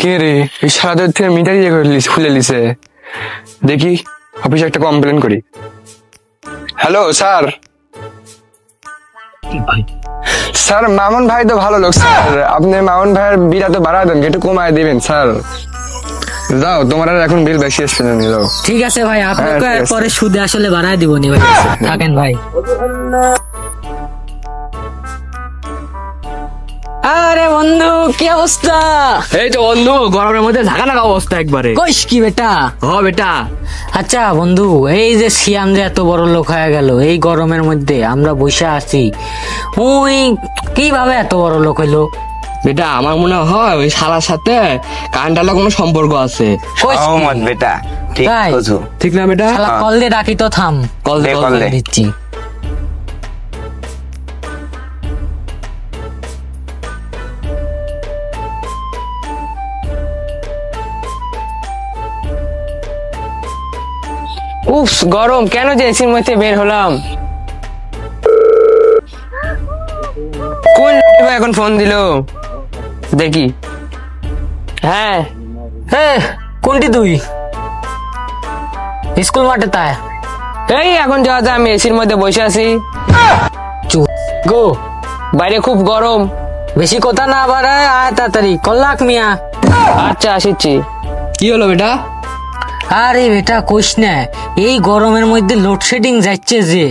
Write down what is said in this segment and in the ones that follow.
কে রে এই সারাদের থেকে মিটার খুলে লিছে, দেখি অফিসে একটা কমপ্লেন করি। Hello sir. স্যার মামুন ভাই তো ভালো লোক স্যার, আপনি মামুন ভাইয়ের বিল এত বাড়া দেন, একটু কমায় দিবেন স্যার। যাও, তোমার আর এখন বিল বেশি আসছে না, যাও। ঠিক আছে ভাই, আপনাকে পরে সুদে আসলে বাড়ায় দিব নি ভাই, থাকেন ভাই। আরে বন্ধু কি অবস্থা? এই তো বন্ধু, গরমের মধ্যে ঢাকা নাকা অবস্থা একবারে। কইস কি বেটা? বেটা। আচ্ছা বন্ধু, এই যে সিয়াম যে এত বড় লোক হয়ে গেল, এই গরমের মধ্যে আমরা বসে আছি, ওই কিভাবে এত বড় লোক হইলো? বেটা আমার মনে হয় ওই শালার সাথে কারেন্টালের কোনো সম্পর্ক আছে। বেটা ঠিক বুঝো, ঠিক না বেটা? শালা কল দিয়ে ডাকি তো, থাম কল দে দিচ্ছি। উফ গরম, কেন যে এসির মধ্যে বের হলাম। কোন এখন ফোন দিল দেখি। হ্যাঁ কোনটি তুই? স্কুল মাঠে তাই এই এখন যাওয়া যায়, আমি এসির মধ্যে বসে আছি। গো, বাইরে খুব গরম। বেশি কথা না বাড়ায়, আয় তাড়াতাড়ি। কল্লাক মিয়া। আচ্ছা আসিচ্ছি। কি হলো বেটা? আরে বেটা কইস না, এই গরমের মধ্যে লোডশেডিং যাচ্ছে যে,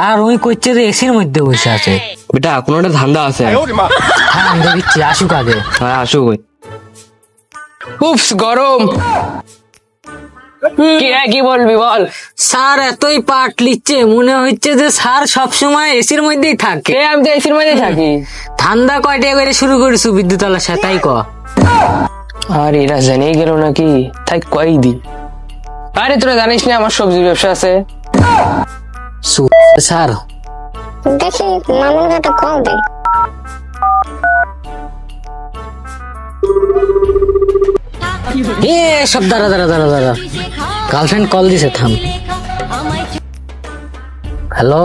আর ওই কইছে যে এসির মধ্যে বসে আছে। বেটা কোনো একটা ধান্দা আছে। হ্যাঁ আমি দেখছি, আসুক আগে। হ্যাঁ আসুক। উফ গরম। কি বলবি বল। স্যার এতই পাট লিচ্ছে, মনে হচ্ছে যে স্যার সবসময় এসির মধ্যেই থাকে। আমি তো এসির মধ্যেই থাকি। ঠান্ডা কয়টা করে শুরু করেছো বিদ্যুৎ আলার সাথে, তাই ক? আর এরা জেনেই গেল নাকি, তাই কয়েক দিন। আরে তোরা জানিস না আমার সবজি ব্যবসা আছে। স্যার দেখি মামুন একটা কল দে। সব দাঁড়া গার্লফ্রেন্ড কল দিছে, থাম। Hello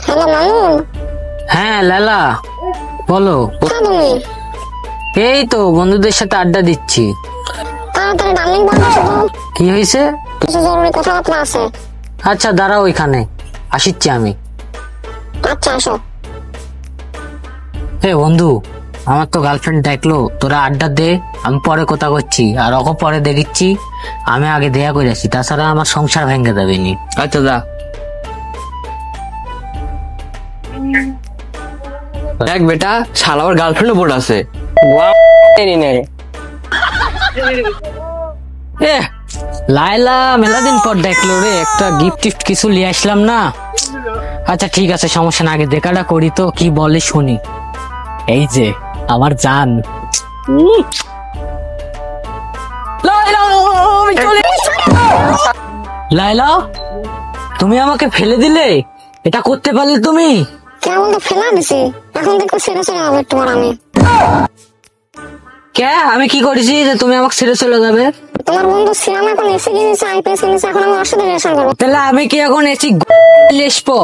hello Mamun. হ্যাঁ লালা বলো। এই তো বন্ধুদের সাথে আড্ডা দিচ্ছি। তাড়াতাড়ি ডার্লিং বল শুধু। কি হয়েছে? কিছু জরুরি কথাবার্তা আছে। আচ্ছা দাঁড়াও, ওইখানে আসিচ্ছি আমি। আচ্ছা আসো। বন্ধু, আমার তো গার্লফ্রেন্ড দেখলো, তোরা আড্ডা দে, আমি পরে কথা করছি। আর ওকে পরে দেখিচ্ছি, আমি আগে দেয়া করে আসি, তাছাড়া আমার সংসার ভেঙে যাবে নি। আচ্ছা যা। দেখ বেটা, শালা আমার গার্লফ্রেন্ড বোর্ড আছে। লাইলা মেলাদিন পর দেখলো রে, একটা গিফট কিছু নিয়ে আসলাম না। আচ্ছা ঠিক আছে, সমস্যা না, আগে দেখাটা করি তো কি বলে শুনি। এই যে আমার জান। লাইলা তুমি আমাকে ফেলে দিলে, এটা করতে পারলে তুমি? কেমন তো ফেলা দিছি, এখন দেখো ছেড়ে চলে যাবে তোমার। আমি কি করেছি যে তুমি আমাকে ছেড়ে চলে যাবে? তোমার বন্ধু সিয়াম এখন এসে কিনেছে, আইপিএস কিনেছে, এখন আমি ওর সাথে রিলেশন করবো। তাহলে আমি কি এখন এসি লেসবো?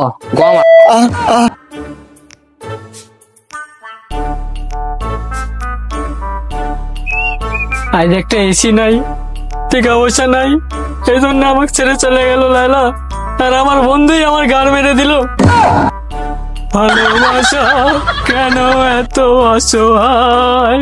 আজ একটা এসি নাই, টাকা পয়সা নাই, এই জন্য আমাকে ছেড়ে চলে গেল লাইলা। আর আমার বন্ধুই আমার গান মেরে দিল। ভালোবাসা কেন এত অসহায়।